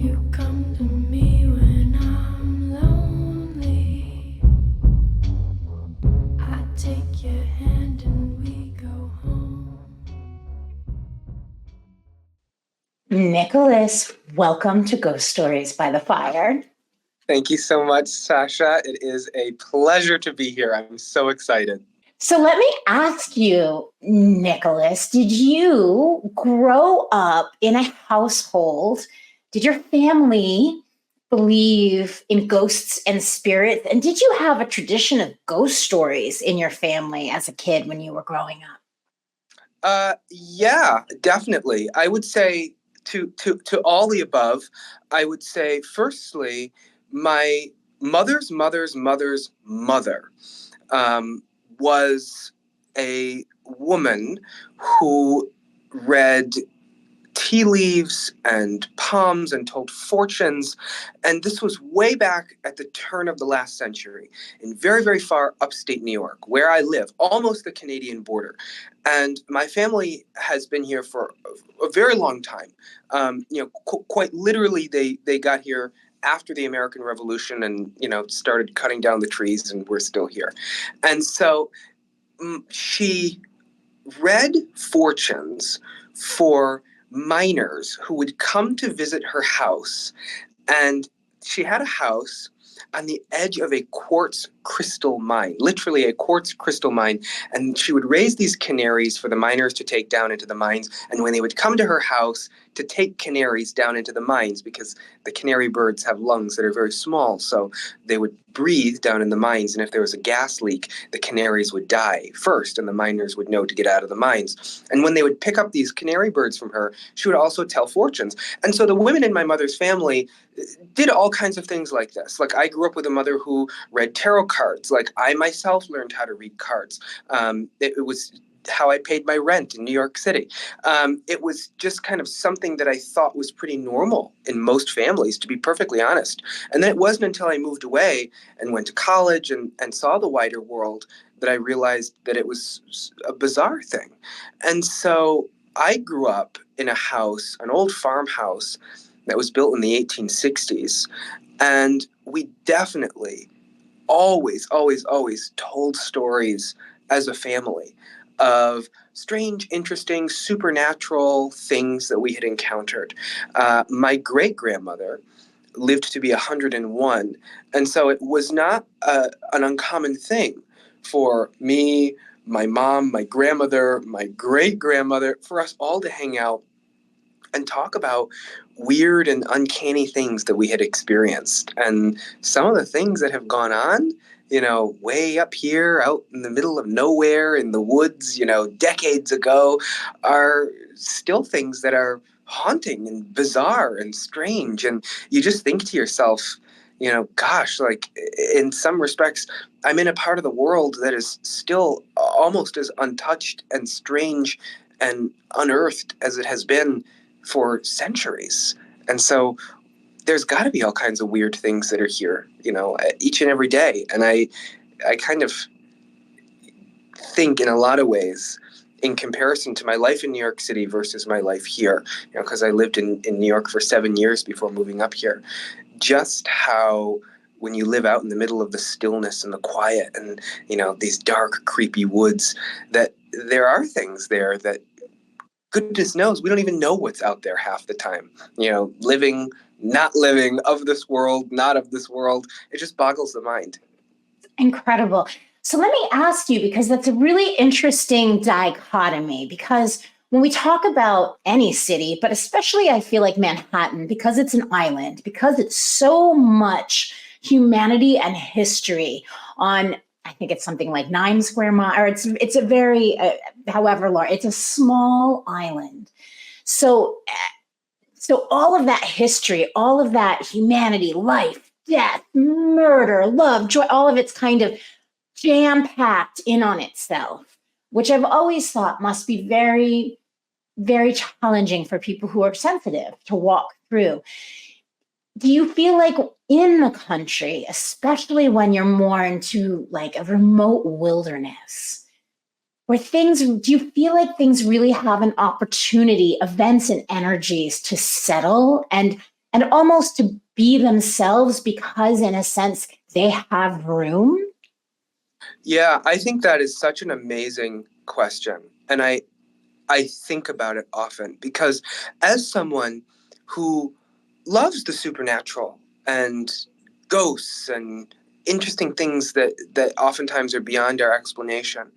You come to me when I'm lonely. I take your hand and we go home. Nicholas, welcome to Ghost Stories by the Fire. Thank you so much, Sasha. It is a pleasure to be here. I'm so excited. So let me ask you, Nicholas, did you grow up in a household? Did your family believe in ghosts and spirits? And did you have a tradition of ghost stories in your family as a kid when you were growing up? Yeah, definitely. I would say to all the above. I would say, firstly, my mother's mother's mother's mother was a woman who read tea leaves and palms and told fortunes. And this was way back at the turn of the last century in very, very far upstate New York, where I live, almost the Canadian border. And my family has been here for a very long time. Quite literally, they got here after the American Revolution and, started cutting down the trees, and we're still here. And so she read fortunes for miners who would come to visit her house. And she had a house on the edge of a quartz crystal mine, literally a quartz crystal mine. And she would raise these canaries for the miners to take down into the mines. And when they would come to her house to take canaries down into the mines, because the canary birds have lungs that are very small, so they would breathe down in the mines. And if there was a gas leak, the canaries would die first, and the miners would know to get out of the mines. And when they would pick up these canary birds from her, she would also tell fortunes. And so the women in my mother's family did all kinds of things like this. Like, I grew up with a mother who read tarot cards. Like, I myself learned how to read cards. It was how I paid my rent in New York City. It was just kind of something that I thought was pretty normal in most families, to be perfectly honest. And then it wasn't until I moved away and went to college and saw the wider world that I realized that it was a bizarre thing. And so I grew up in a house, an old farmhouse that was built in the 1860s. And we definitely always, always, always told stories as a family of strange, interesting, supernatural things that we had encountered. My great-grandmother lived to be 101, and so it was not an uncommon thing for me, my mom, my grandmother, my great-grandmother, for us all to hang out and talk about weird and uncanny things that we had experienced. And some of the things that have gone on, way up here out in the middle of nowhere in the woods, decades ago, are still things that are haunting and bizarre and strange. And you just think to yourself, gosh, like, in some respects, I'm in a part of the world that is still almost as untouched and strange and unearthed as it has been for centuries. And so there's got to be all kinds of weird things that are here, each and every day. And I kind of think, in a lot of ways, in comparison to my life in New York City versus my life here, because I lived in New York for 7 years before moving up here, just how when you live out in the middle of the stillness and the quiet and, these dark, creepy woods, that there are things there that, goodness knows, we don't even know what's out there half the time. Living, not living, of this world, not of this world. It just boggles the mind. Incredible. So let me ask you, because that's a really interesting dichotomy, because when we talk about any city, but especially I feel like Manhattan, because it's an island, because it's so much humanity and history on, I think it's something like 9 square miles, or it's a very, however large, it's a small island. So all of that history, all of that humanity, life, death, murder, love, joy, all of it's kind of jam-packed in on itself, which I've always thought must be very, very challenging for people who are sensitive to walk through. Do you feel like in the country, especially when you're more into like a remote wilderness, do you feel like things really have an opportunity, events and energies to settle and and almost to be themselves because, in a sense, they have room? Yeah, I think that is such an amazing question. And I think about it often because as someone who loves the supernatural and ghosts and interesting things that oftentimes are beyond our explanation,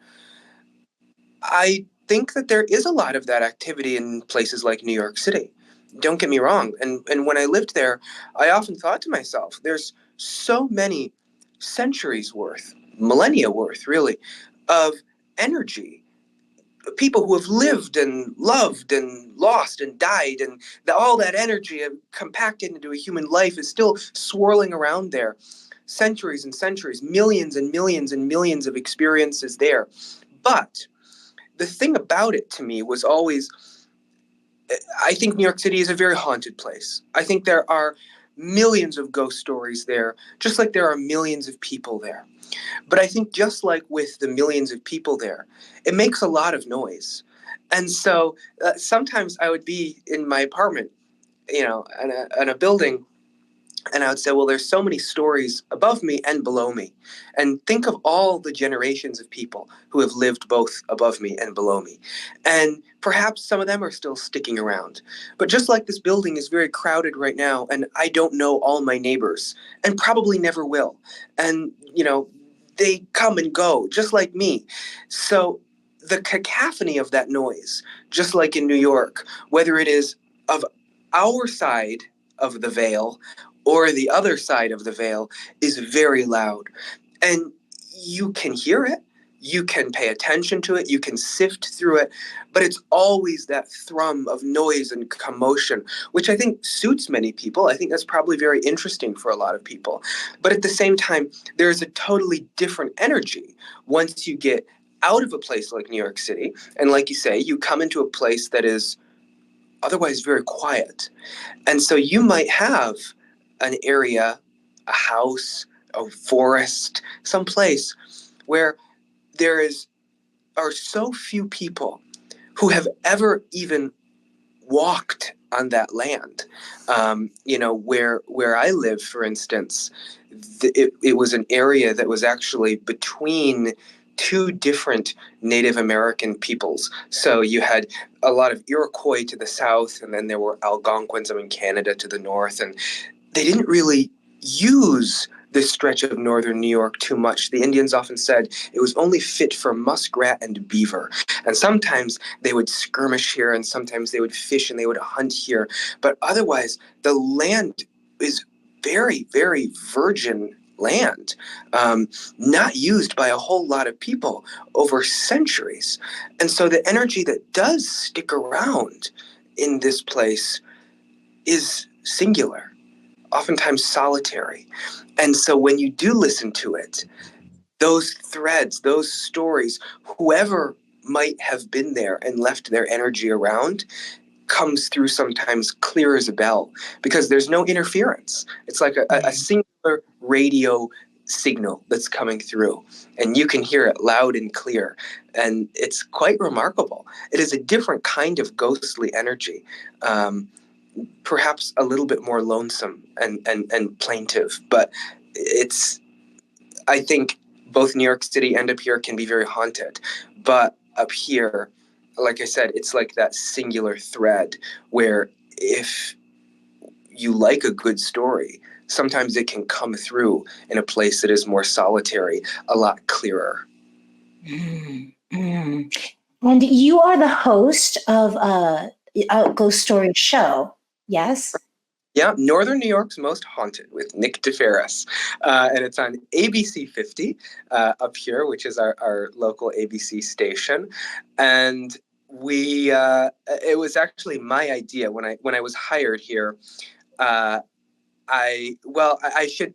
I think that there is a lot of that activity in places like New York City. Don't get me wrong. And when I lived there, I often thought to myself, there's so many centuries worth, millennia worth, really, of energy, people who have lived and loved and lost and died, and all that energy compacted into a human life is still swirling around there. Centuries and centuries, millions and millions and millions of experiences there. But the thing about it to me was always, I think New York City is a very haunted place. I think there are millions of ghost stories there, just like there are millions of people there. But I think just like with the millions of people there, it makes a lot of noise. And so sometimes I would be in my apartment, in a building, and I would say, well, there's so many stories above me and below me. And think of all the generations of people who have lived both above me and below me. And perhaps some of them are still sticking around. But just like this building is very crowded right now, and I don't know all my neighbors, and probably never will. And, they come and go, just like me. So the cacophony of that noise, just like in New York, whether it is of our side of the veil or the other side of the veil, is very loud. And you can hear it, you can pay attention to it, you can sift through it, but it's always that thrum of noise and commotion, which I think suits many people. I think that's probably very interesting for a lot of people. But at the same time, there's a totally different energy once you get out of a place like New York City. And like you say, you come into a place that is otherwise very quiet. And so you might have an area, a house, a forest, some place where are so few people who have ever even walked on that land. Where I live, for instance, it was an area that was actually between two different Native American peoples. So you had a lot of Iroquois to the south, and then there were Algonquins in Canada to the north, and they didn't really use this stretch of northern New York too much. The Indians often said it was only fit for muskrat and beaver. And sometimes they would skirmish here, and sometimes they would fish and they would hunt here. But otherwise, the land is very, very virgin land, not used by a whole lot of people over centuries. And so the energy that does stick around in this place is singular, oftentimes solitary. And so when you do listen to it, those threads, those stories, whoever might have been there and left their energy around comes through sometimes clear as a bell because there's no interference. It's like a singular radio signal that's coming through, and you can hear it loud and clear. And it's quite remarkable. It is a different kind of ghostly energy. Perhaps a little bit more lonesome and plaintive, but I think both New York City and up here can be very haunted. But up here, like I said, it's like that singular thread where if you like a good story, sometimes it can come through in a place that is more solitary, a lot clearer. Mm-hmm. And you are the host of a ghost story show, yes? Yeah, Northern New York's Most Haunted with Nick DeFerris. And it's on ABC 50 up here, which is our local ABC station. And it was actually my idea when I was hired here. I should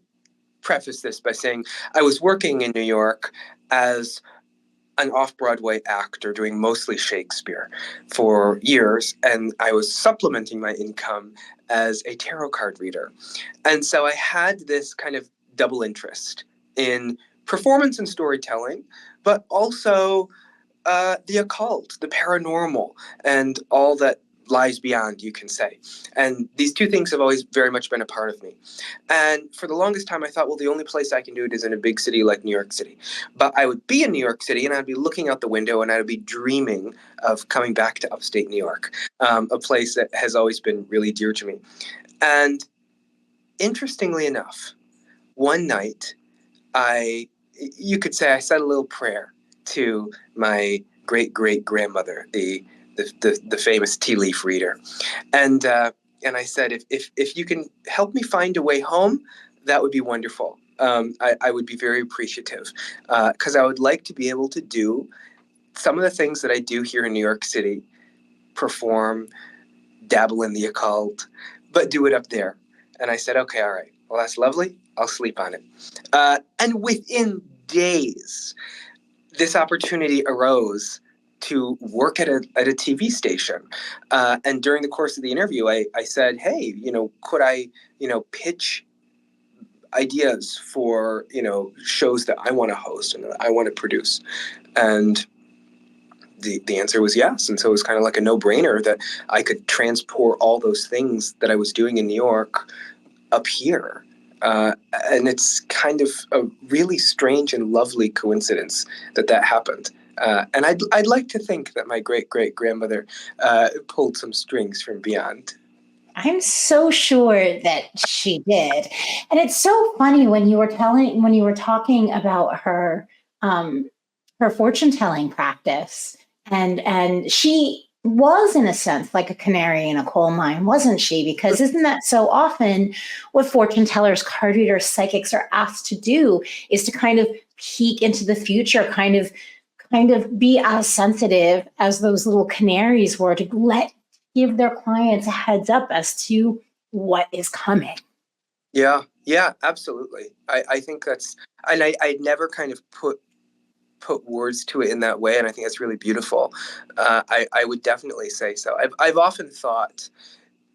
preface this by saying I was working in New York as an off-Broadway actor doing mostly Shakespeare for years, and I was supplementing my income as a tarot card reader. And so I had this kind of double interest in performance and storytelling, but also the occult, the paranormal, and all that lies beyond, you can say. And these two things have always very much been a part of me. And for the longest time, I thought, well, the only place I can do it is in a big city like New York City. But I would be in New York City and I'd be looking out the window and I'd be dreaming of coming back to upstate New York, a place that has always been really dear to me. And interestingly enough, one night, you could say I said a little prayer to my great-great-grandmother, the famous tea leaf reader. And I said, if you can help me find a way home, that would be wonderful. I would be very appreciative, because I would like to be able to do some of the things that I do here in New York City, perform, dabble in the occult, but do it up there. And I said, okay, all right. Well, that's lovely. I'll sleep on it. And within days, this opportunity arose to work at a TV station. And during the course of the interview, I said, hey, could I, pitch ideas for, shows that I want to host and that I want to produce? And the answer was yes. And so it was kind of like a no-brainer that I could transport all those things that I was doing in New York up here. And it's kind of a really strange and lovely coincidence that happened. And I'd like to think that my great-great-grandmother pulled some strings from beyond. I'm so sure that she did. And it's so funny when you were talking about her fortune telling practice, and she was in a sense like a canary in a coal mine, wasn't she? Because isn't that so often what fortune tellers, card readers, psychics are asked to do, is to kind of peek into the future, kind of be as sensitive as those little canaries were, to give their clients a heads up as to what is coming. Yeah, absolutely. I think that's, and I never kind of put words to it in that way, and I think that's really beautiful. I would definitely say so. I've often thought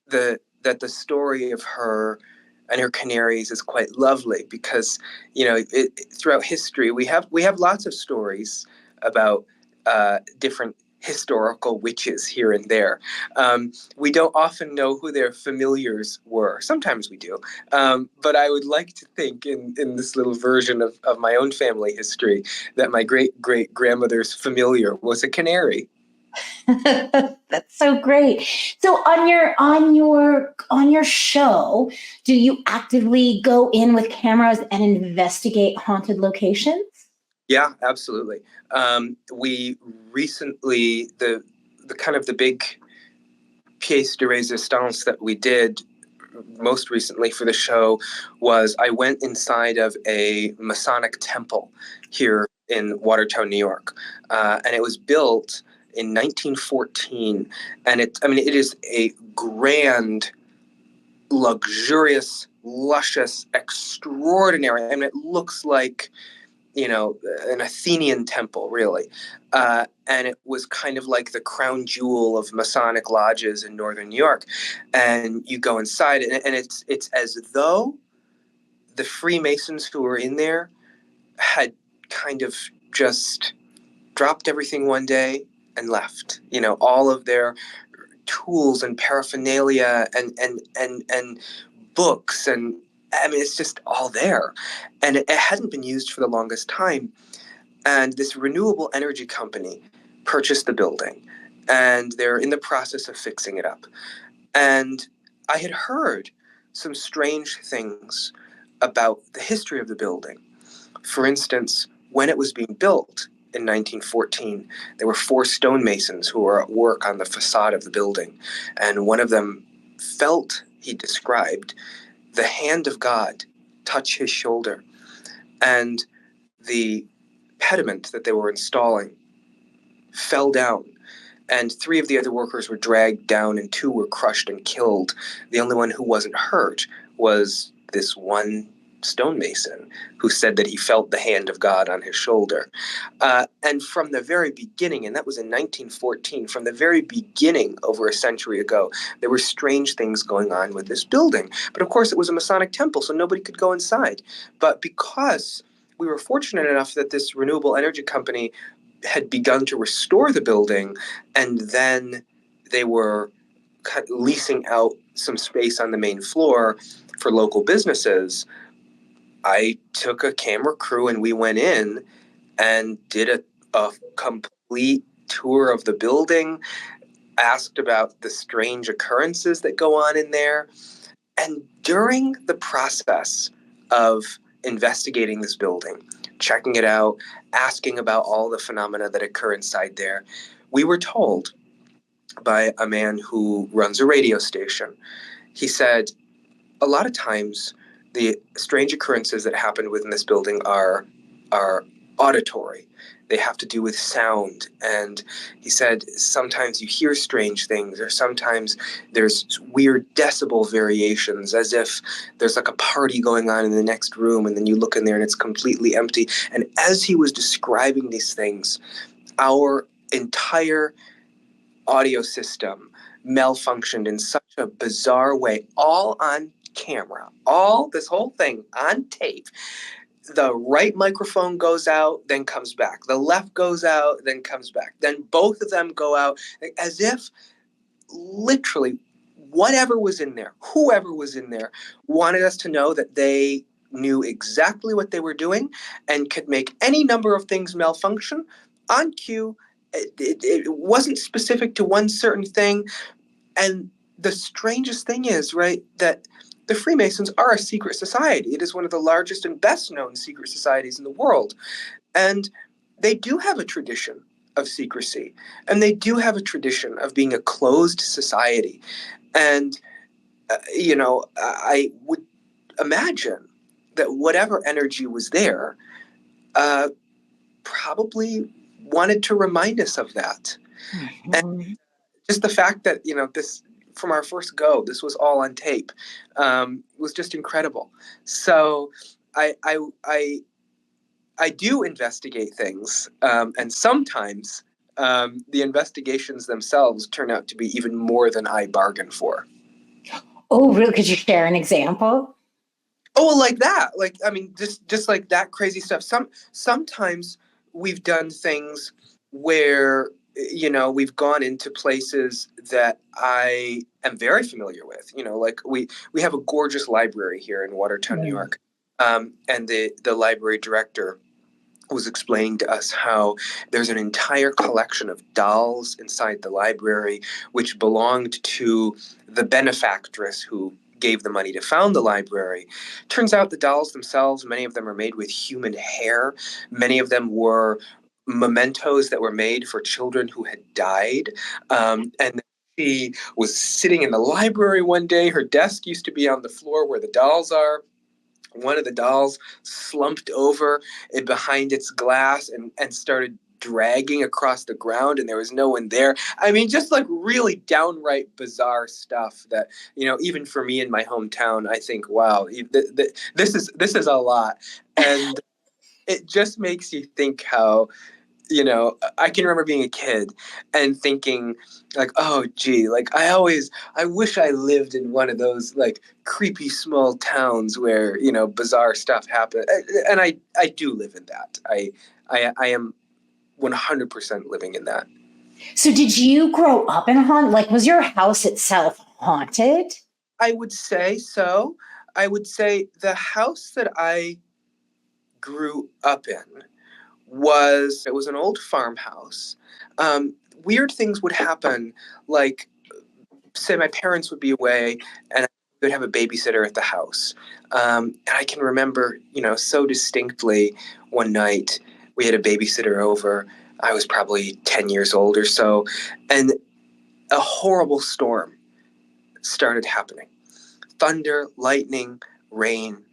that the story of her and her canaries is quite lovely because throughout history we have lots of stories about different historical witches here and there. We don't often know who their familiars were. Sometimes we do. But I would like to think in this little version of my own family history that my great-great-grandmother's familiar was a canary. That's so great. So on your show, do you actively go in with cameras and investigate haunted locations? Yeah, absolutely. We recently, the kind of the big pièce de résistance that we did most recently for the show was I went inside of a Masonic temple here in Watertown, New York, and it was built in 1914, and it is a grand, luxurious, luscious, extraordinary. I mean, it looks like an Athenian temple, really. And it was kind of like the crown jewel of Masonic lodges in northern New York. And you go inside, and it's as though the Freemasons who were in there had kind of just dropped everything one day and left. All of their tools and paraphernalia and books, and it's just all there. And it hadn't been used for the longest time. And this renewable energy company purchased the building, and they're in the process of fixing it up. And I had heard some strange things about the history of the building. For instance, when it was being built in 1914, there were 4 stonemasons who were at work on the facade of the building. And one of them felt, he described, the hand of God touch his shoulder. And the pediment that they were installing fell down. And 3 of the other workers were dragged down and 2 were crushed and killed. The only one who wasn't hurt was this one stonemason who said that he felt the hand of God on his shoulder. And from the very beginning, and that was in 1914, from the very beginning, over a century ago, there were strange things going on with this building. But of course, it was a Masonic temple, so nobody could go inside. But because we were fortunate enough that this renewable energy company had begun to restore the building, and then they were leasing out some space on the main floor for local businesses, I took a camera crew and we went in and did a complete tour of the building, asked about the strange occurrences that go on in there. And during the process of investigating this building, checking it out, asking about all the phenomena that occur inside there, we were told by a man who runs a radio station. He said, a lot of times the strange occurrences that happen within this building are auditory. They have to do with sound. And he said sometimes you hear strange things, or sometimes there's weird decibel variations, as if there's like a party going on in the next room, and then you look in there and it's completely empty. And as he was describing these things, our entire audio system malfunctioned in such a bizarre way, all on camera, all this whole thing on tape. The right microphone goes out, then comes back. The left goes out, then comes back. Then both of them go out, as if literally whatever was in there, whoever was in there, wanted us to know that they knew exactly what they were doing and could make any number of things malfunction on cue. It wasn't specific to one certain thing. And the strangest thing is, right, that the Freemasons are a secret society. It is one of the largest and best known secret societies in the world. And they do have a tradition of secrecy. And they do have a tradition of being a closed society. And, I would imagine that whatever energy was there probably wanted to remind us of that. Mhm. And just the fact that, this, from our first go, this was all on tape, was just incredible. So I do investigate things, and sometimes the investigations themselves turn out to be even more than I bargained for. Oh, really? Could you share an example? Oh, well, like that. Like, I mean, just like that crazy stuff. Sometimes we've done things where, we've gone into places that I am very familiar with. Like we have a gorgeous library here in Watertown, New York. And the library director was explaining to us how there's an entire collection of dolls inside the library which belonged to the benefactress who gave the money to found the library. Turns out the dolls themselves, many of them are made with human hair. Many of them were mementos that were made for children who had died. And she was sitting in the library one day. Her desk used to be on the floor where the dolls are. One of the dolls slumped over behind its glass and started dragging across the ground, and there was no one there. I mean, just like really downright bizarre stuff that, even for me in my hometown, I think, wow, this is a lot. And it just makes you think how, I can remember being a kid and thinking like, oh, gee, like I wish I lived in one of those like creepy small towns where, bizarre stuff happens. And I do live in that. I am 100% living in that. So did you grow up in a haunt? Like, was your house itself haunted? I would say so. I would say the house that I grew up in it was an old farmhouse. Weird things would happen, like say my parents would be away and I would have a babysitter at the house. And I can remember, so distinctly one night we had a babysitter over. I was probably 10 years old or so, and a horrible storm started happening. Thunder, lightning, rain.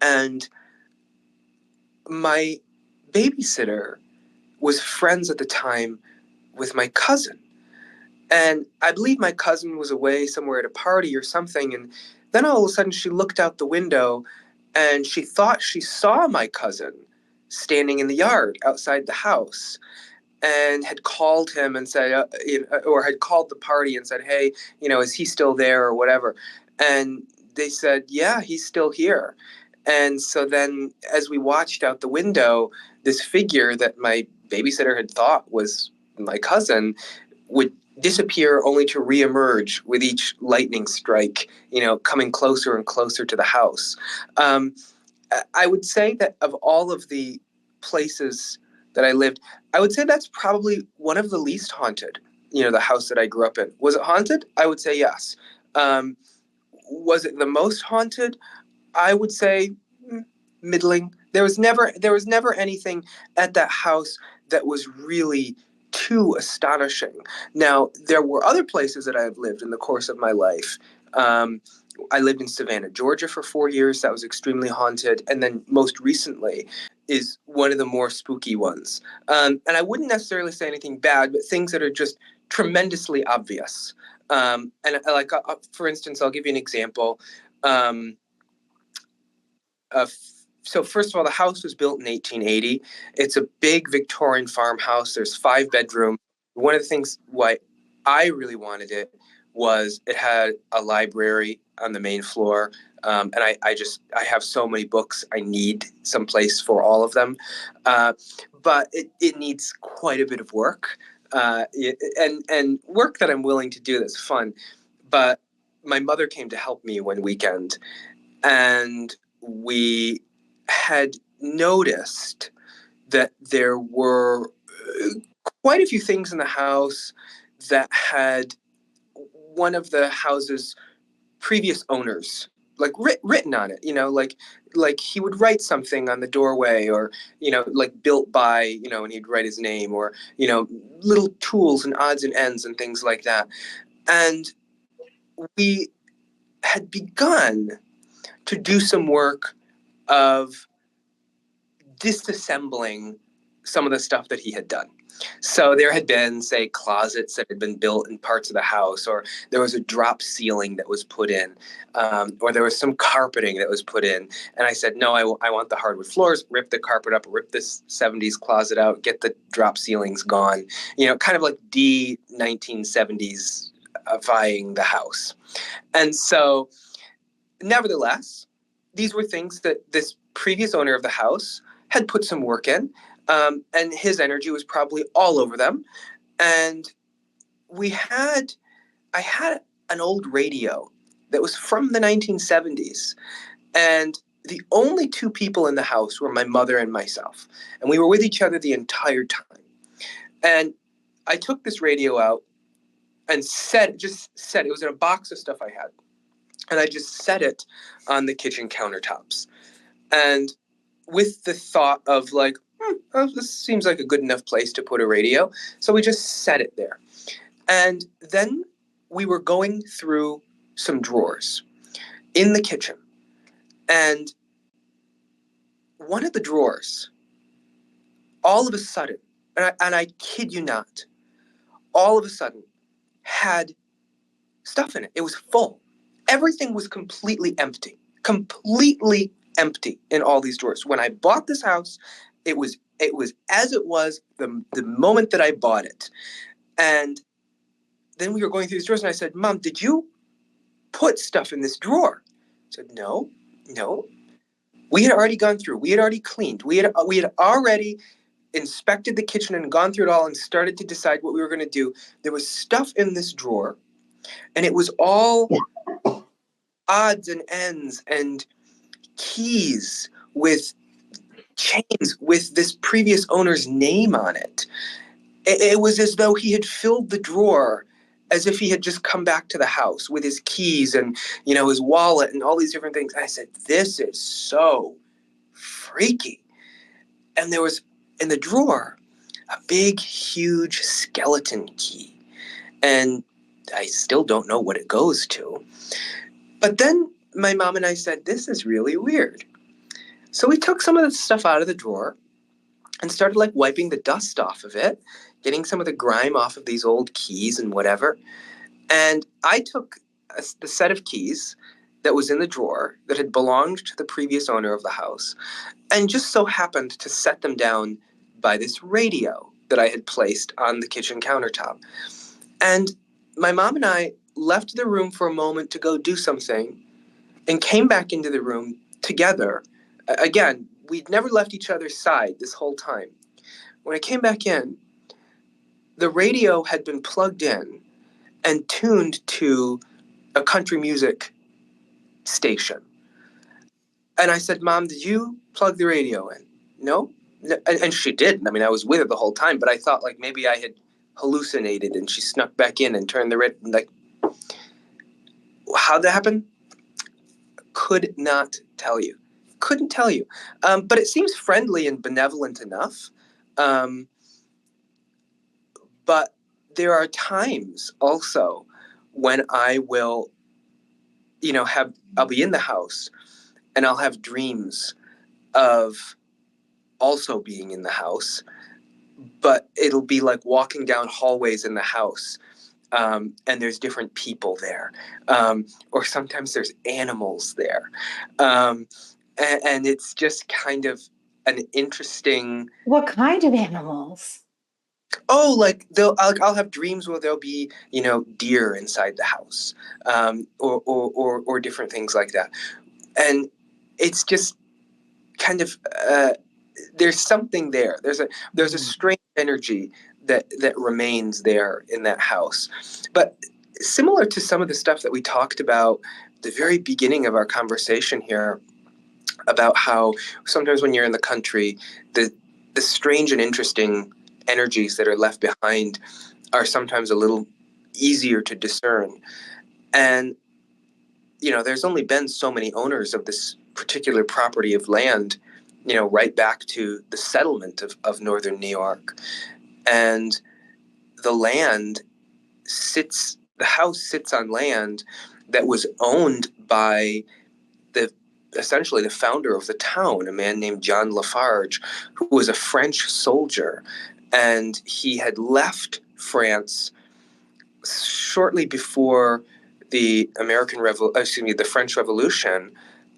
And my babysitter was friends at the time with my cousin. And I believe my cousin was away somewhere at a party or something. And then all of a sudden she looked out the window and she thought she saw my cousin standing in the yard outside the house, and had called him and said, or had called the party and said, hey, is he still there or whatever? And they said, yeah, he's still here. And so then as we watched out the window, this figure that my babysitter had thought was my cousin would disappear only to reemerge with each lightning strike, coming closer and closer to the house. I would say that of all of the places that I lived, I would say that's probably one of the least haunted. The house that I grew up in. Was it haunted? I would say yes. Was it the most haunted? I would say middling. There was never anything at that house that was really too astonishing. Now, there were other places that I have lived in the course of my life. I lived in Savannah, Georgia for 4 years. That was extremely haunted. And then most recently is one of the more spooky ones. And I wouldn't necessarily say anything bad, but things that are just tremendously obvious. For instance, I'll give you an example. Um, so first of all, the house was built in 1880. It's a big Victorian farmhouse. There's 5 bedrooms. One of the things why I really wanted it was it had a library on the main floor. And I have so many books. I need some place for all of them. But it needs quite a bit of work. And work that I'm willing to do that's fun. But my mother came to help me one weekend, and we had noticed that there were quite a few things in the house that had one of the house's previous owners written on it, like he would write something on the doorway, or like built by, and he'd write his name, or little tools and odds and ends and things like that. And we had begun to do some work of disassembling some of the stuff that he had done. So there had been, say, closets that had been built in parts of the house, or there was a drop ceiling that was put in, or there was some carpeting that was put in. And I said, no, I want the hardwood floors, rip the carpet up, rip this 70s closet out, get the drop ceilings gone, kind of like de-1970s-ifying the house. And so, nevertheless, these were things that this previous owner of the house had put some work in, and his energy was probably all over them. And I had an old radio that was from the 1970s, and the only 2 people in the house were my mother and myself, and we were with each other the entire time. And I took this radio out and set it was in a box of stuff I had. And I just set it on the kitchen countertops. And with the thought of like, this seems like a good enough place to put a radio. So we just set it there. And then we were going through some drawers in the kitchen. And one of the drawers, all of a sudden, and I kid you not, all of a sudden had stuff in it. It was full. Everything was completely empty in all these drawers. When I bought this house, it was as it was the moment that I bought it. And then we were going through these drawers, and I said, Mom, did you put stuff in this drawer? I said, no. We had already gone through. We had already cleaned. We had already inspected the kitchen and gone through it all and started to decide what we were going to do. There was stuff in this drawer, and it was all odds and ends and keys with chains with this previous owner's name on it. It was as though he had filled the drawer as if he had just come back to the house with his keys and, his wallet and all these different things. And I said, this is so freaky. And there was in the drawer a big, huge skeleton key. And I still don't know what it goes to. But then my mom and I said, this is really weird. So we took some of the stuff out of the drawer and started wiping the dust off of it, getting some of the grime off of these old keys and whatever. And I took the set of keys that was in the drawer that had belonged to the previous owner of the house, and just so happened to set them down by this radio that I had placed on the kitchen countertop. And my mom and I left the room for a moment to go do something and came back into the room together. Again, we'd never left each other's side this whole time. When I came back in, the radio had been plugged in and tuned to a country music station. And I said, Mom, did you plug the radio in? No? And she did. I mean, I was with her the whole time, but I thought like maybe I had hallucinated and she snuck back in and turned the red. Like, how'd that happen? Could not tell you. Couldn't tell you. But it seems friendly and benevolent enough. But there are times also when I will, I'll be in the house and I'll have dreams of also being in the house, but it'll be like walking down hallways in the house, and there's different people there, or sometimes there's animals there, and it's just kind of an interesting. What kind of animals? Oh, like I'll have dreams where there'll be deer inside the house, or different things like that, and it's just kind of there's something there. There's a strange energy that remains there in that house. But similar to some of the stuff that we talked about at the very beginning of our conversation here about how sometimes when you're in the country, the strange and interesting energies that are left behind are sometimes a little easier to discern. And there's only been so many owners of this particular property of land, right back to the settlement of northern New York. And the house sits on land that was owned by essentially the founder of the town, a man named John Lafarge, who was a French soldier. And he had left France shortly before the the French Revolution,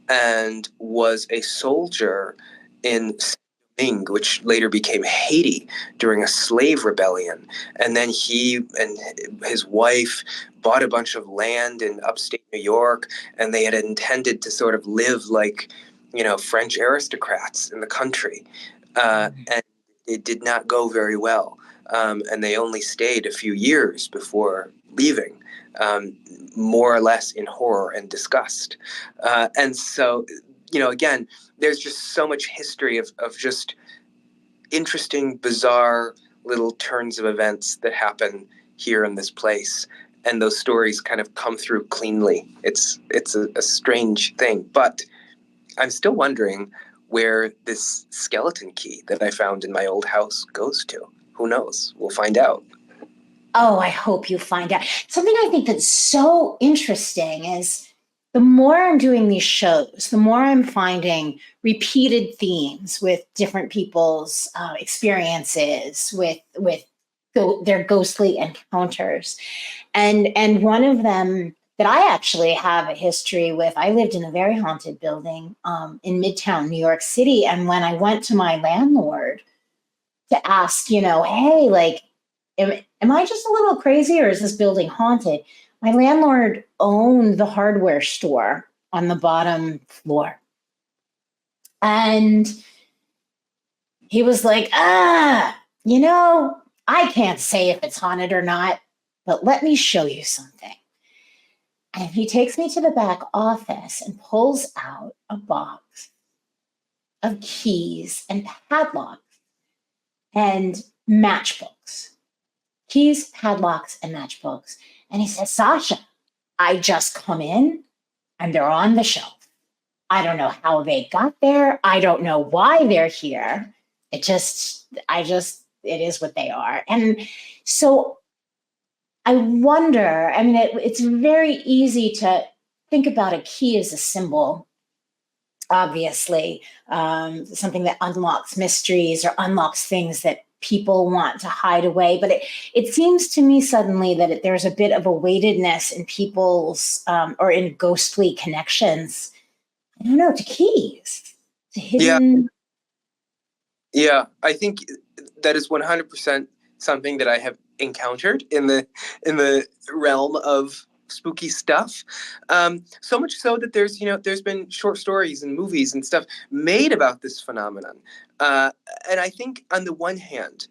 and was a soldier in Saint-Domingue, which later became Haiti, during a slave rebellion. And then he and his wife bought a bunch of land in upstate New York, and they had intended to sort of live like, French aristocrats in the country. And it did not go very well. And they only stayed a few years before leaving, more or less in horror and disgust. And so, again, there's just so much history of just interesting, bizarre little turns of events that happen here in this place. And those stories kind of come through cleanly. It's a strange thing. But I'm still wondering where this skeleton key that I found in my old house goes to. Who knows? We'll find out. Oh, I hope you find out. Something I think that's so interesting is the more I'm doing these shows, the more I'm finding repeated themes with different people's experiences with their ghostly encounters, and one of them that I actually have a history with. I lived in a very haunted building in Midtown New York City, and when I went to my landlord to ask, hey, like, am I just a little crazy or is this building haunted? My landlord owned the hardware store on the bottom floor. And he was like, I can't say if it's haunted or not, but let me show you something. And he takes me to the back office and pulls out a box of keys and padlocks and matchbooks. Keys, padlocks, and matchbooks. And he says, Sasha, I just come in and they're on the shelf. I don't know how they got there. I don't know why they're here. It is what they are. And so I wonder, it's very easy to think about a key as a symbol, obviously, something that unlocks mysteries or unlocks things that people want to hide away. But it seems to me suddenly that there's a bit of a weightedness in people's or in ghostly connections. I don't know, to keys, to hidden. Yeah, I think that is 100% something that I have encountered in the realm of spooky stuff. So much so that there's been short stories and movies and stuff made about this phenomenon. And I think on the one hand,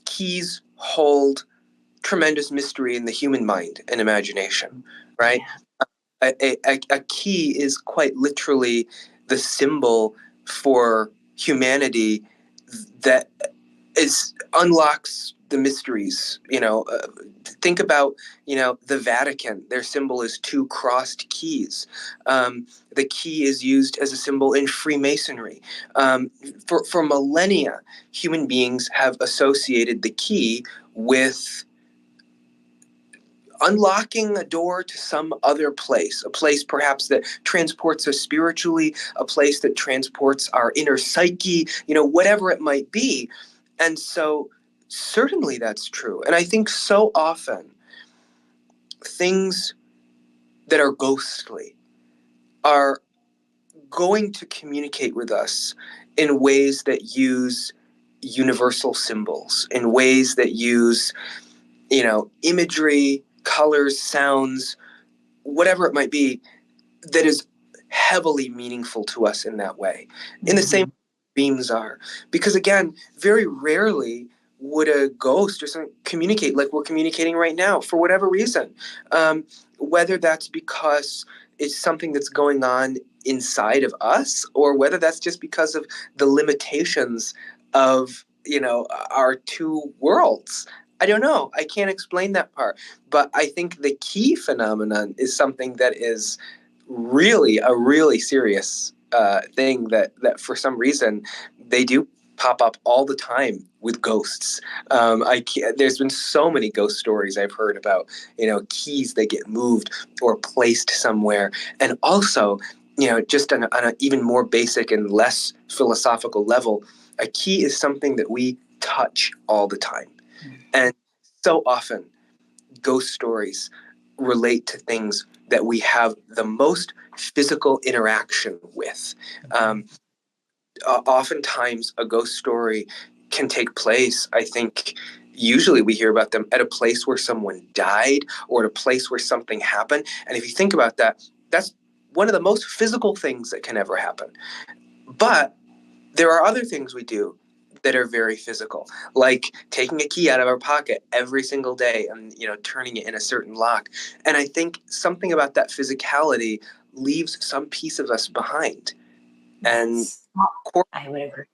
keys hold tremendous mystery in the human mind and imagination, right? A key is quite literally the symbol for humanity that unlocks the mysteries. Think about the Vatican. Their symbol is two crossed keys. The key is used as a symbol in Freemasonry. For millennia, human beings have associated the key with unlocking a door to some other place, a place perhaps that transports us spiritually, a place that transports our inner psyche, whatever it might be. And so certainly that's true. And I think so often things that are ghostly are going to communicate with us in ways that use universal symbols, in ways that use, imagery, colors, sounds, whatever it might be, that is heavily meaningful to us in that way. In the same way dreams are. Because again, very rarely would a ghost or something communicate like we're communicating right now for whatever reason. Whether that's because it's something that's going on inside of us, or whether that's just because of the limitations of, our two worlds. I don't know. I can't explain that part. But I think the key phenomenon is something that is really a really serious thing that for some reason they do pop up all the time with ghosts. There's been so many ghost stories I've heard about, keys that get moved or placed somewhere. And also, just on an even more basic and less philosophical level, a key is something that we touch all the time. And so often ghost stories relate to things that we have the most physical interaction with. Oftentimes a ghost story can take place, I think, usually we hear about them at a place where someone died or at a place where something happened. And if you think about that, that's one of the most physical things that can ever happen. But there are other things we do that are very physical, like taking a key out of our pocket every single day and turning it in a certain lock. And I think something about that physicality leaves some piece of us behind. And I would agree.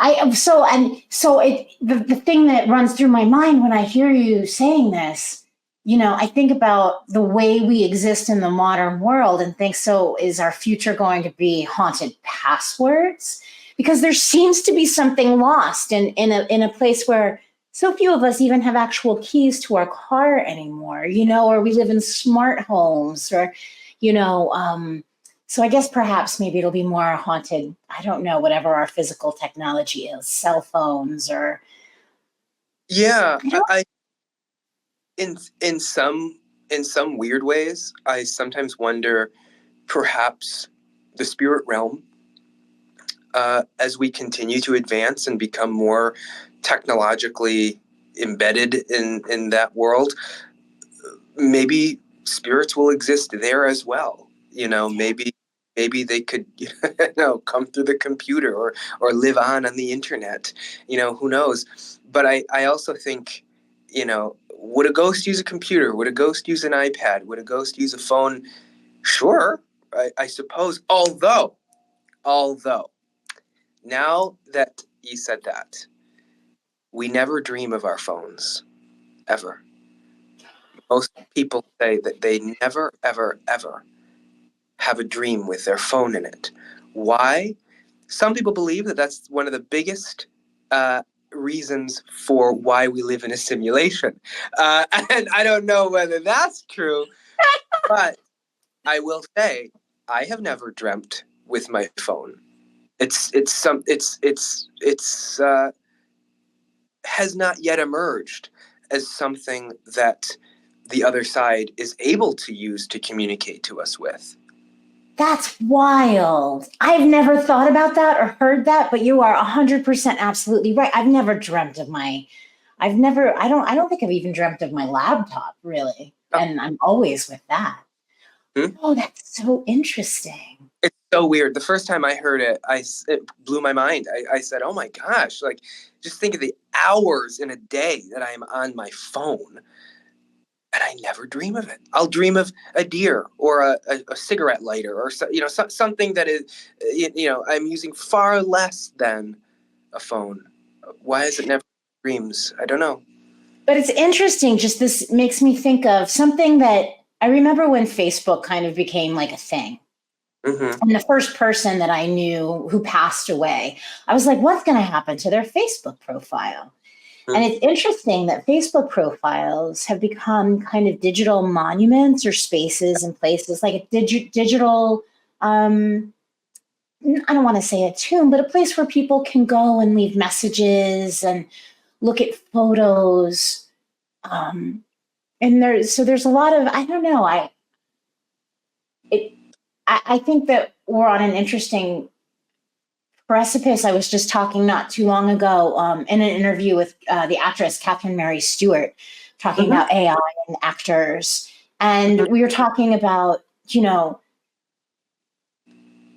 The thing that runs through my mind when I hear you saying this, I think about the way we exist in the modern world and think, so is our future going to be haunted passwords? Because there seems to be something lost in a place where so few of us even have actual keys to our car anymore, or we live in smart homes or, so I guess perhaps maybe it'll be more haunted. I don't know, whatever our physical technology is, cell phones or. Yeah, in some weird ways, I sometimes wonder, perhaps the spirit realm, as we continue to advance and become more technologically embedded in that world, maybe spirits will exist there as well. Maybe they could, come through the computer or live on the internet. Who knows? But I also think, would a ghost use a computer? Would a ghost use an iPad? Would a ghost use a phone? Sure, I suppose. Although, now that you said that, we never dream of our phones, ever. Most people say that they never, ever, ever have a dream with their phone in it. Why? Some people believe that that's one of the biggest reasons for why we live in a simulation. And I don't know whether that's true, but I will say I have never dreamt with my phone. It's has not yet emerged as something that the other side is able to use to communicate to us with. That's wild. I've never thought about that or heard that, but you are 100% absolutely right. I don't think I've even dreamt of my laptop, really. And I'm always with that. Hmm? Oh, that's so interesting. It's so weird. The first time I heard it, it blew my mind. I said, "Oh my gosh!" Like, just think of the hours in a day that I am on my phone, and I never dream of it. I'll dream of a deer or a cigarette lighter or something that is, I'm using far less than a phone. Why is it never dreams? I don't know. But it's interesting. Just this makes me think of something that I remember when Facebook kind of became like a thing. Mm-hmm. And the first person that I knew who passed away, I was like, what's going to happen to their Facebook profile? Mm-hmm. And it's interesting that Facebook profiles have become kind of digital monuments or spaces and places like a digital, I don't want to say a tomb, but a place where people can go and leave messages and look at photos. And there's a lot of, I don't know, I think that we're on an interesting precipice. I was just talking not too long ago in an interview with the actress Catherine Mary Stewart, talking Mm-hmm. about AI and actors. And we were talking about,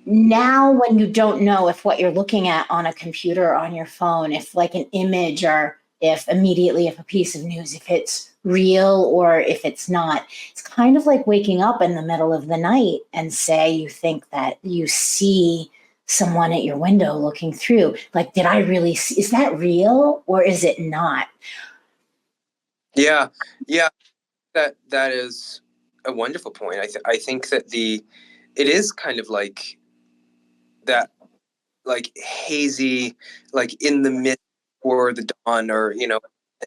now when you don't know if what you're looking at on a computer or on your phone, if like an image or if a piece of news, if it's real or if it's not, it's kind of like waking up in the middle of the night and say you think that you see someone at your window looking through. Like, did I really see, is that real or is it not? Yeah, yeah, that is a wonderful point. I think that it is kind of like that, like hazy, like in the mist or the dawn, or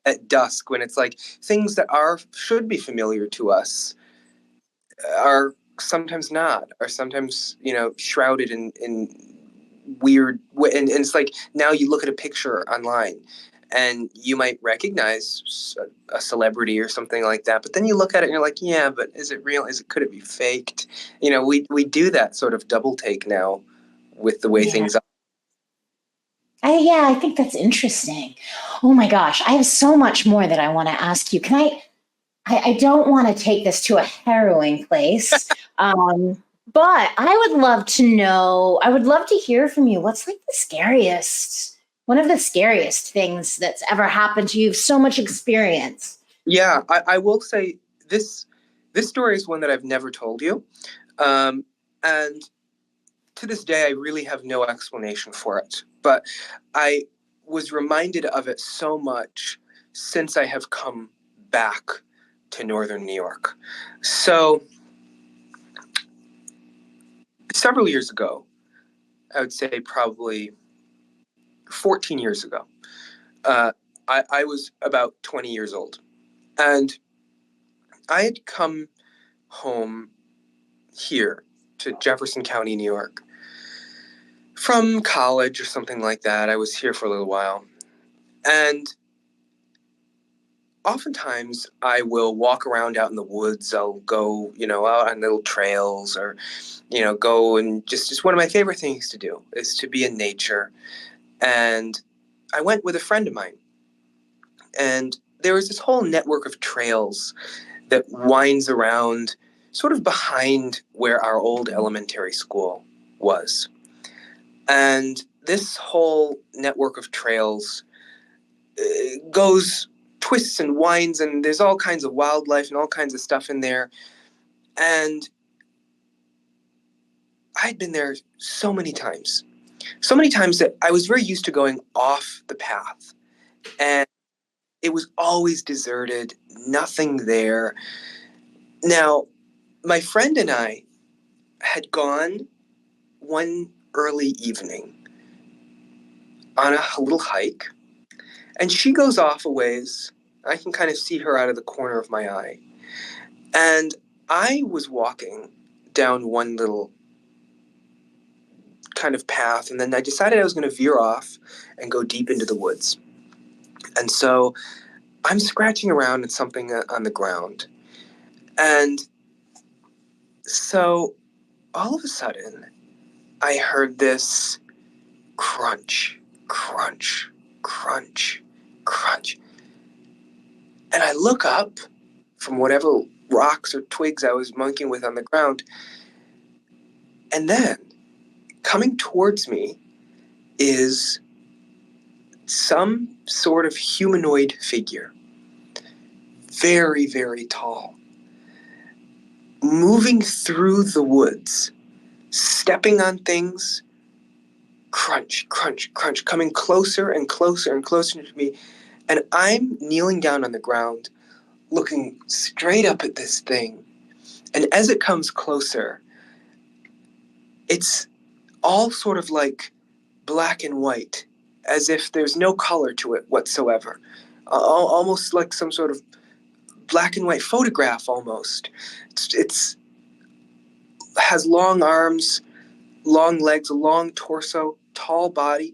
at dusk, when it's like things that should be familiar to us are sometimes not, are sometimes shrouded in weird and it's like now you look at a picture online and you might recognize a celebrity or something like that, but then you look at it and you're like, yeah, but is it real? Could it be faked? We do that sort of double take now with the way Yeah. things are. I think that's interesting. Oh my gosh, I have so much more that I want to ask you. I don't want to take this to a harrowing place, but I would love to know, I would love to hear from you. What's like one of the scariest things that's ever happened to you? You've so much experience. Yeah, I will say this story is one that I've never told you. And to this day, I really have no explanation for it. But I was reminded of it so much since I have come back to Northern New York. So several years ago, I would say probably 14 years ago, I was about 20 years old. And I had come home here to Jefferson County, New York, from college or something like that. I was here for a little while. And oftentimes I will walk around out in the woods. I'll go, out on little trails or, go and just one of my favorite things to do is to be in nature. And I went with a friend of mine. And there was this whole network of trails that winds around sort of behind where our old elementary school was. And this whole network of trails goes, twists and winds, and there's all kinds of wildlife and all kinds of stuff in there. And I'd been there so many times that I was very used to going off the path. And it was always deserted, nothing there. Now, my friend and I had gone one early evening on a little hike, and she goes off a ways. I can kind of see her out of the corner of my eye. And I was walking down one little kind of path, and then I decided I was going to veer off and go deep into the woods. And so I'm scratching around at something on the ground. And so all of a sudden, I heard this crunch, crunch, crunch, crunch. And I look up from whatever rocks or twigs I was monkeying with on the ground. And then coming towards me is some sort of humanoid figure, very, very tall, moving through the woods, stepping on things, crunch, crunch, crunch, coming closer and closer and closer to me. And I'm kneeling down on the ground, looking straight up at this thing. And as it comes closer, it's all sort of like black and white, as if there's no color to it whatsoever. Almost like some sort of black and white photograph almost. It's has long arms, long legs, a long torso, tall body.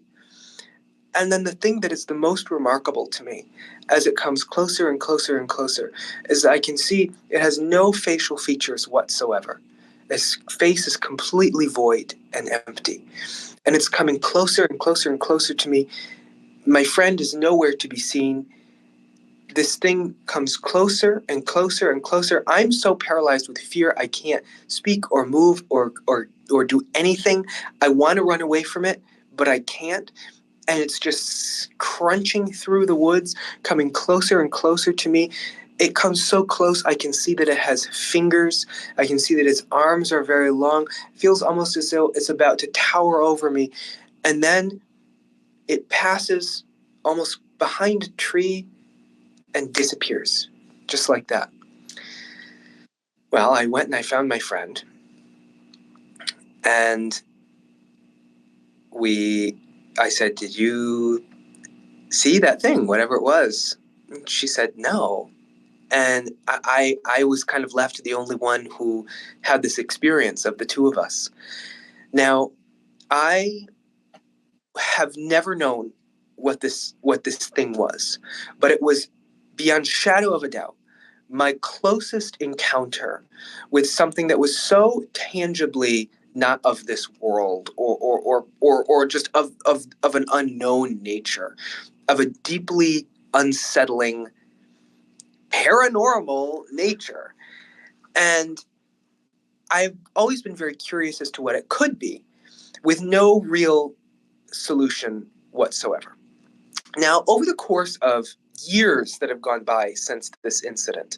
And then the thing that is the most remarkable to me as it comes closer and closer and closer is I can see it has no facial features whatsoever. Its face is completely void and empty. And it's coming closer and closer and closer to me. My friend is nowhere to be seen. This thing comes closer and closer and closer. I'm so paralyzed with fear I can't speak or move or do anything. I want to run away from it, but I can't. And it's just crunching through the woods, coming closer and closer to me. It comes so close, I can see that it has fingers. I can see that its arms are very long. It feels almost as though it's about to tower over me. And then it passes almost behind a tree and disappears, just like that. Well, I went and I found my friend. And I said, "Did you see that thing, whatever it was?" And she said, "No." And I was kind of left the only one who had this experience of the two of us. Now, I have never known what this thing was, but it was beyond shadow of a doubt my closest encounter with something that was so tangibly not of this world or just of an unknown nature, of a deeply unsettling paranormal nature. And I've always been very curious as to what it could be, with no real solution whatsoever. Now, over the course of years that have gone by since this incident,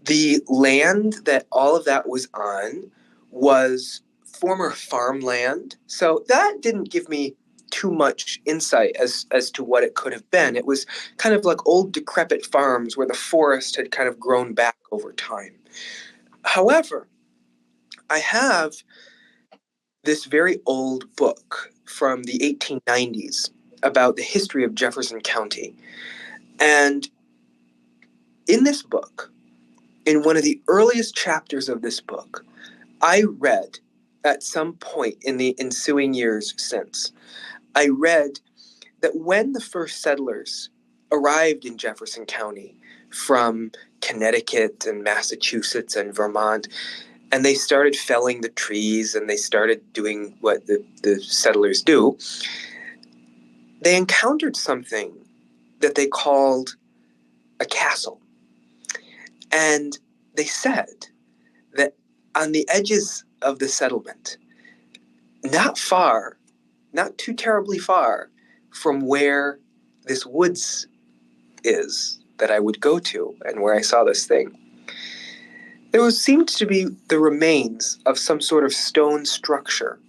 the land that all of that was on was former farmland. So that didn't give me too much insight as to what it could have been. It was kind of like old decrepit farms where the forest had kind of grown back over time. However, I have this very old book from the 1890s about the history of Jefferson County. And in this book, in one of the earliest chapters of this book, I read at some point in the ensuing years since, I read that when the first settlers arrived in Jefferson County from Connecticut and Massachusetts and Vermont, and they started felling the trees and they started doing what the settlers do, they encountered something that they called a castle. And they said that on the edges of the settlement, not far, not too terribly far from where this woods is that I would go to and where I saw this thing, there seemed to be the remains of some sort of stone structure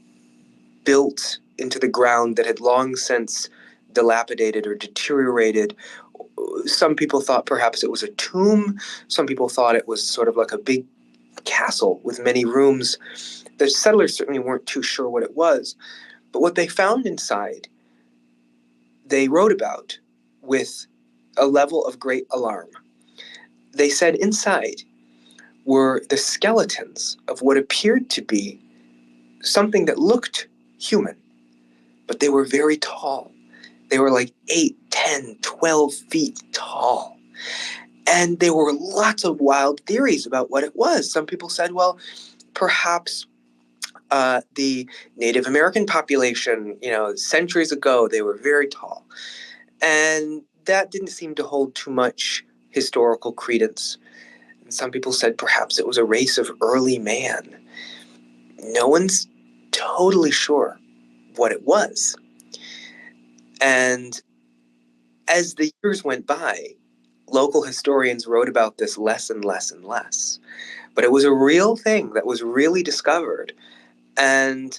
built into the ground that had long since dilapidated or deteriorated. Some people thought perhaps it was a tomb. Some people thought it was sort of like a big castle with many rooms. The settlers certainly weren't too sure what it was. But what they found inside, they wrote about with a level of great alarm. They said inside were the skeletons of what appeared to be something that looked human, but they were very tall. They were like 8, 10, 12 feet tall. And there were lots of wild theories about what it was. Some people said, well, perhaps the Native American population, centuries ago, they were very tall. And that didn't seem to hold too much historical credence. And some people said perhaps it was a race of early man. No one's totally sure what it was. And as the years went by, local historians wrote about this less and less and less. But it was a real thing that was really discovered, and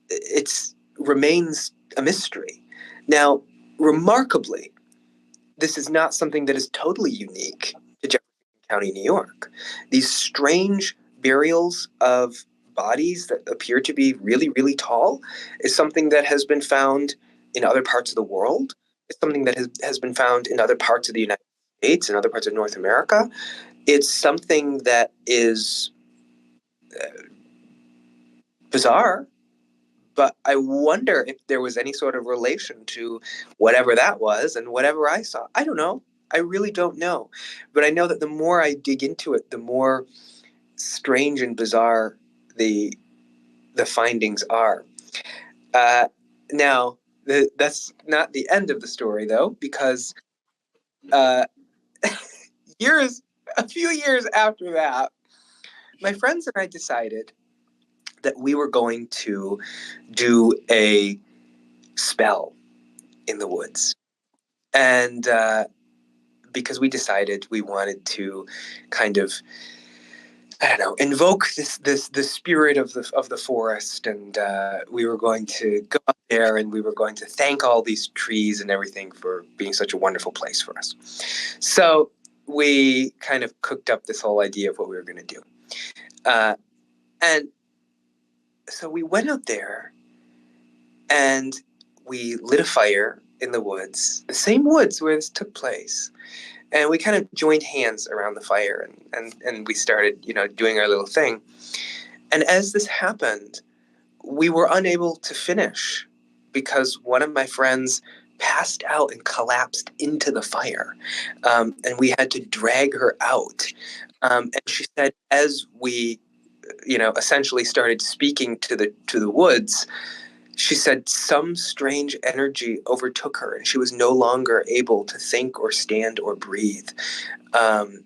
it remains a mystery. Now, remarkably, this is not something that is totally unique to Jefferson County, New York. These strange burials of bodies that appear to be really, really tall is something that has been found in other parts of the world. It's something that has been found in other parts of the United States and other parts of North America. It's something that is bizarre, but I wonder if there was any sort of relation to whatever that was and whatever I saw. I don't know. I really don't know. But I know that the more I dig into it, the more strange and bizarre the findings are. Now, that's not the end of the story, though, because uh, a few years after that, my friends and I decided that we were going to do a spell in the woods. And because we decided we wanted to kind of, I don't know, invoke the spirit of the forest, and we were going to go up there and we were going to thank all these trees and everything for being such a wonderful place for us. So we kind of cooked up this whole idea of what we were going to do. And so we went out there and we lit a fire in the woods, the same woods where this took place. And we kind of joined hands around the fire and we started, doing our little thing. And as this happened, we were unable to finish because one of my friends passed out and collapsed into the fire. And we had to drag her out. And she said, as we, essentially started speaking to the woods, she said some strange energy overtook her and she was no longer able to think or stand or breathe. And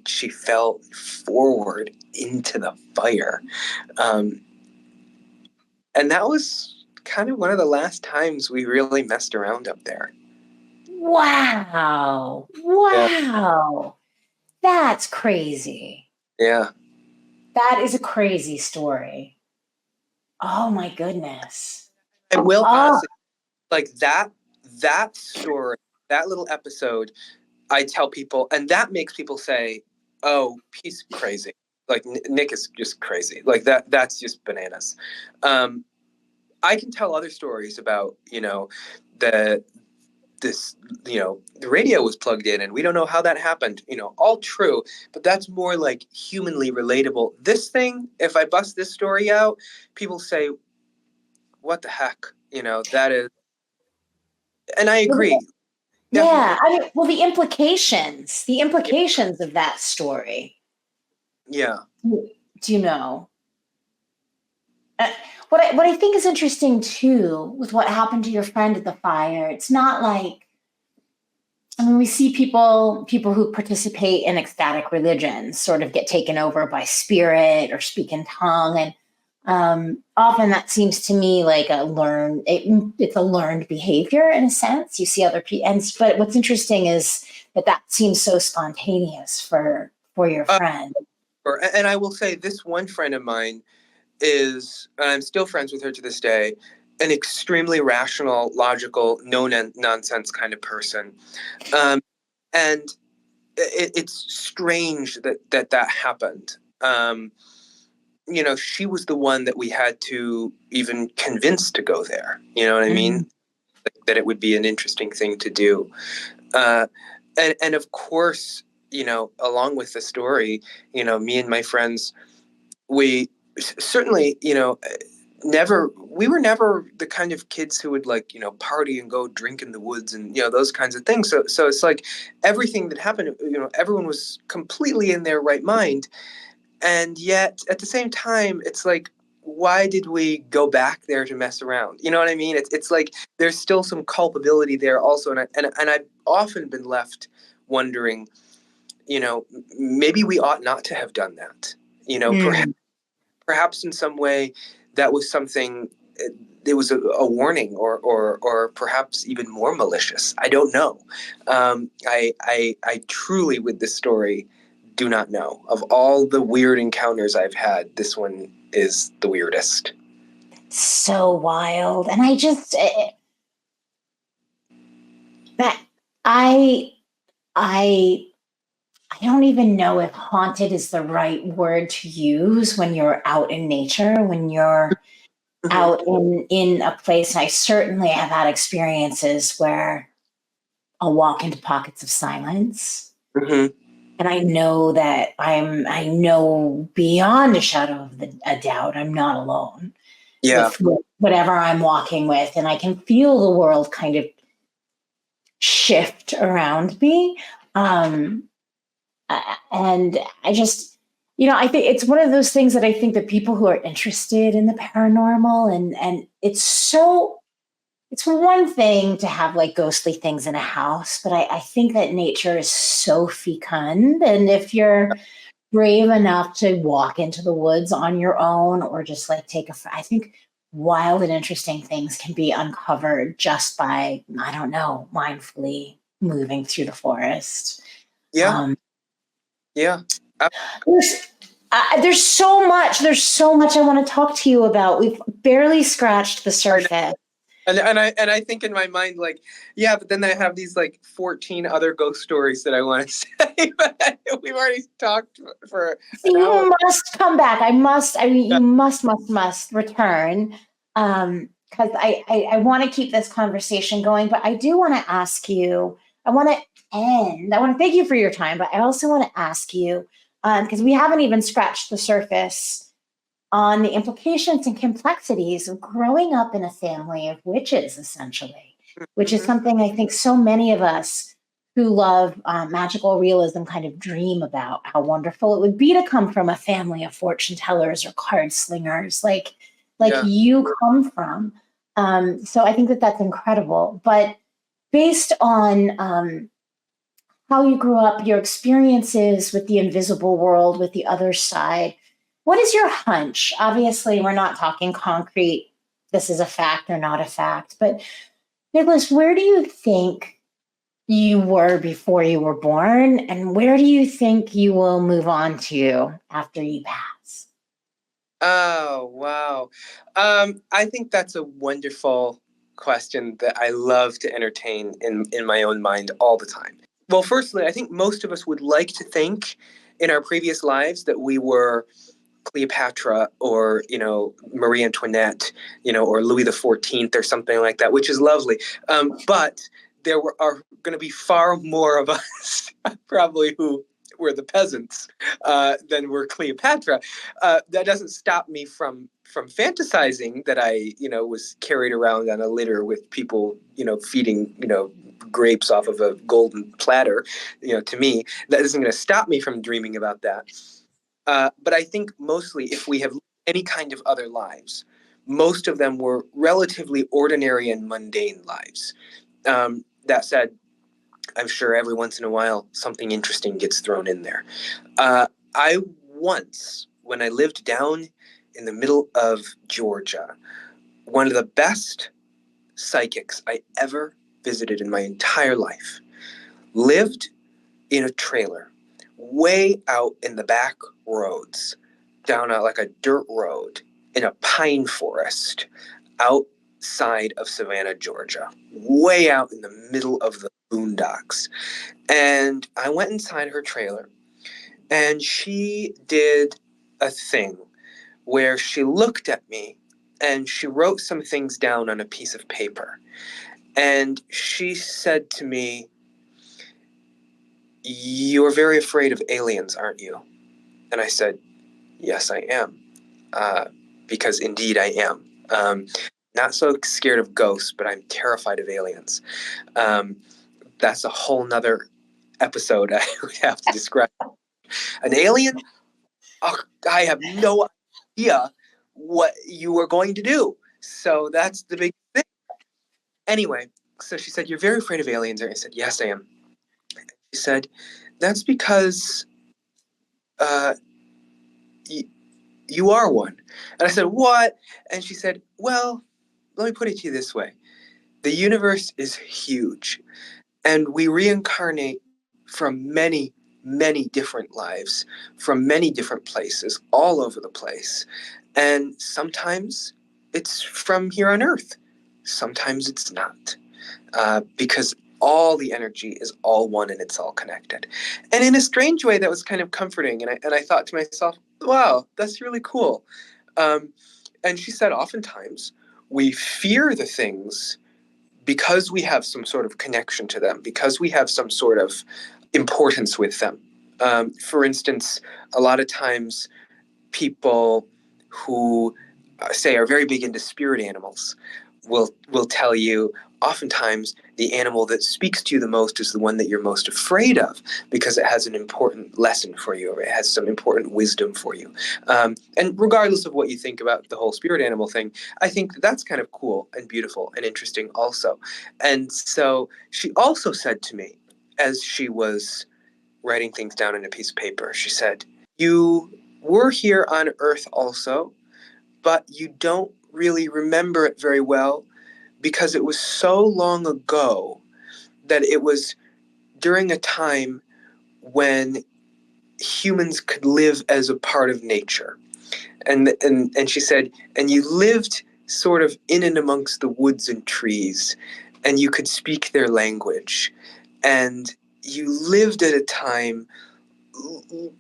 she fell forward into the fire. And that was kind of one of the last times we really messed around up there. Wow. Wow. Yeah. That's crazy. Yeah. That is a crazy story. Oh my goodness. I will honestly, like that story, that little episode, I tell people, and that makes people say, "Oh, he's crazy." Like Nick is just crazy. Like that's just bananas. I can tell other stories about, the radio was plugged in and we don't know how that happened, all true, but that's more like humanly relatable. This thing, if I bust this story out, people say, what the heck, that is, and I agree. Yeah. I mean, well, the implications of that story. Yeah. Do you know? What I think is interesting too with what happened to your friend at the fire, it's not like, I mean, we see people who participate in ecstatic religions sort of get taken over by spirit or speak in tongue, and often that seems to me like it's a learned behavior in a sense. You see other people, but what's interesting is that seems so spontaneous for your friend. And I will say, this one friend of mine is, and I'm still friends with her to this day, an extremely rational, logical, no nonsense kind of person. And it's strange that happened. She was the one that we had to even convince to go there. You know what I mean? That it would be an interesting thing to do. And of course, along with the story, me and my friends, we certainly, we were never the kind of kids who would party and go drink in the woods and, those kinds of things. So it's like everything that happened, everyone was completely in their right mind. And yet at the same time, it's like, why did we go back there to mess around? You know what I mean? It's like there's still some culpability there also. And I've often been left wondering, maybe we ought not to have done that. Perhaps in some way that was something. It was a warning, or perhaps even more malicious. I don't know. I truly, with this story, do not know. Of all the weird encounters I've had, this one is the weirdest. So wild. And I just, that, I, I, I don't even know if haunted is the right word to use when you're out in nature, when you're Mhm. out in a place. I certainly have had experiences where I'll walk into pockets of silence. Mhm. And I know that I know beyond a shadow of a doubt, I'm not alone Yeah. with whatever I'm walking with. And I can feel the world kind of shift around me. Um, and I just, I think it's one of those things that I think that people who are interested in the paranormal and it's one thing to have like ghostly things in a house, but I think that nature is so fecund. And if you're brave enough to walk into the woods on your own or just like I think wild and interesting things can be uncovered just by, I don't know, mindfully moving through the forest. Yeah. Um, Yeah. I, there's, there's so much I want to talk to you about. We've barely scratched the I know. surface. And I think in my mind, like, yeah, but then I have these like 14 other ghost stories that I want to say. But we've already talked for So an hour. you must come back. I mean, Yeah. you must return. Because I want to keep this conversation going, but I do want to ask you, I want to thank you for your time, but I also want to ask you, because we haven't even scratched the surface on the implications and complexities of growing up in a family of witches, essentially, which is Mhm. something I think so many of us who love magical realism kind of dream about how wonderful it would be to come from a family of fortune tellers or card slingers like Yeah. you come from. So I think that that's incredible. But based on how you grew up, your experiences with the invisible world, with the other side. What is your hunch? Obviously, we're not talking concrete, this is a fact or not a fact, but Nicholas, where do you think you were before you were born? And where do you think you will move on to after you pass? Oh, wow. I think that's a wonderful question that I love to entertain in my own mind all the time. Well, firstly, I think most of us would like to think in our previous lives that we were Cleopatra or, Marie Antoinette, or Louis the 14th or something like that, which is lovely. But are going to be far more of us probably who were the peasants than were Cleopatra. That doesn't stop me from fantasizing that I, was carried around on a litter with people, feeding, grapes off of a golden platter, to me. That isn't going to stop me from dreaming about that. But I think mostly if we have any kind of other lives, most of them were relatively ordinary and mundane lives. That said, I'm sure every once in a while something interesting gets thrown in there. I once, when I lived down in the middle of Georgia, one of the best psychics I ever visited in my entire life lived in a trailer way out in the back roads, down like a dirt road in a pine forest outside of Savannah, Georgia, way out in the middle of the boondocks. And I went inside her trailer, and she did a thing where she looked at me and she wrote some things down on a piece of paper. And she said to me, "You're very afraid of aliens, aren't you?" And I said, "Yes, I am." Uh, because indeed I am. Not so scared of ghosts, but I'm terrified of aliens. Um, that's a whole nother episode I would have to describe. An alien? Oh, I have no idea what you are going to do. So that's the big thing. Anyway, so she said, "You're very afraid of aliens." And I said, "Yes, I am." She said, "That's because uh, y- you are one. And I said, what? And she said, well, let me put it to you this way. The universe is huge, and we reincarnate from many, many different lives, from many different places, all over the place. And sometimes it's from here on Earth. Sometimes it's not. Because all the energy is all one and it's all connected. And in a strange way, that was kind of comforting. And I thought to myself, wow, that's really cool. And she said, oftentimes we fear the things because we have some sort of connection to them, because we have some sort of importance with them. For instance, a lot of times people who say are very big into spirit animals will tell you oftentimes the animal that speaks to you the most is the one that you're most afraid of, because it has an important lesson for you, or it has some important wisdom for you. And regardless of what you think about the whole spirit animal thing, I think that's kind of cool and beautiful and interesting also. And so she also said to me, as she was writing things down in a piece of paper, she said, you were here on Earth also, but you don't really remember it very well because it was so long ago that it was during a time when humans could live as a part of nature. And she said, and you lived sort of in and amongst the woods and trees, and you could speak their language. And you lived at a time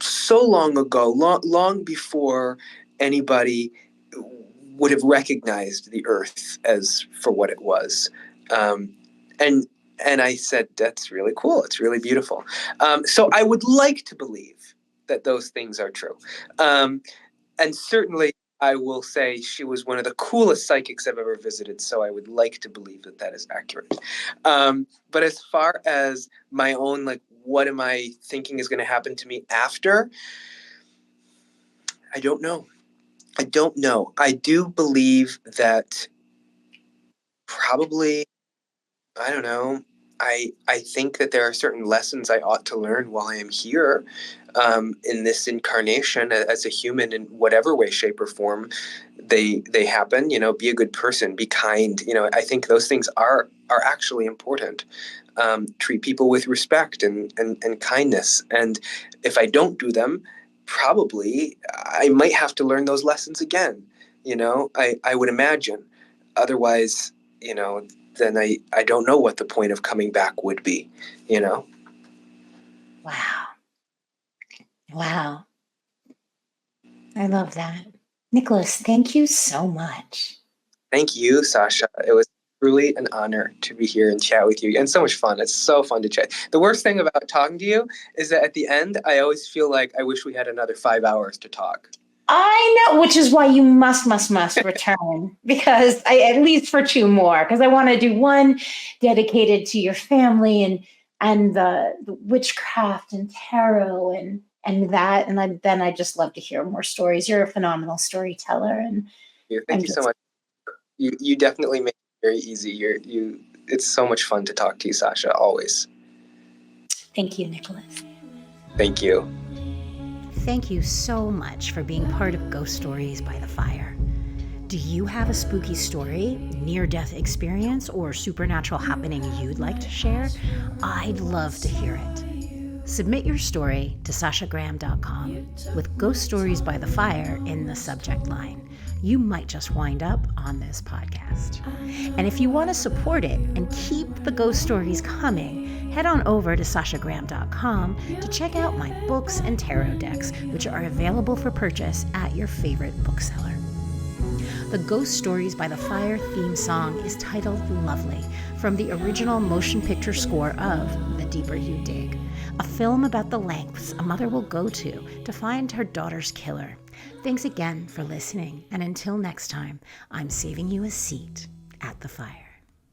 so long ago, long before anybody would have recognized the earth as for what it was. And I said, that's really cool. It's really beautiful. So I would like to believe that those things are true. And certainly I will say she was one of the coolest psychics I've ever visited. So I would like to believe that that is accurate. But as far as my own, like, what am I thinking is going to happen to me after? I don't know. I do believe that probably, I don't know. I think that there are certain lessons I ought to learn while I am here, in this incarnation as a human, in whatever way, shape, or form they happen. You know, be a good person, be kind. You know, I think those things are actually important. Treat people with respect and kindness. And if I don't do them, probably I might have to learn those lessons again. You know, I would imagine. Otherwise, you know, then I don't know what the point of coming back would be, you know? Wow. Wow. I love that. Nicholas, thank you so much. Thank you, Sasha. It was truly an honor to be here and chat with you, and so much fun. It's so fun to chat. The worst thing about talking to you is that at the end, I always feel like I wish we had another 5 hours to talk. I know, which is why you must return, because at least for 2 more, because I want to do one dedicated to your family and the witchcraft and tarot and that, and then I just love to hear more stories. You're a phenomenal storyteller, and Thank you so much. You definitely make it very easy. It's so much fun to talk to you, Sasha. Always. Thank you, Nicholas. Thank you. Thank you so much for being part of Ghost Stories by the Fire. Do you have a spooky story, near-death experience, or supernatural happening you'd like to share? I'd love to hear it. Submit your story to sashagraham.com with Ghost Stories by the Fire in the subject line. You might just wind up on this podcast. And if you want to support it and keep the ghost stories coming, head on over to sashagraham.com to check out my books and tarot decks, which are available for purchase at your favorite bookseller. The Ghost Stories by the Fire theme song is titled Lovely, from the original motion picture score of The Deeper You Dig, a film about the lengths a mother will go to find her daughter's killer. Thanks again for listening, and until next time, I'm saving you a seat at the fire.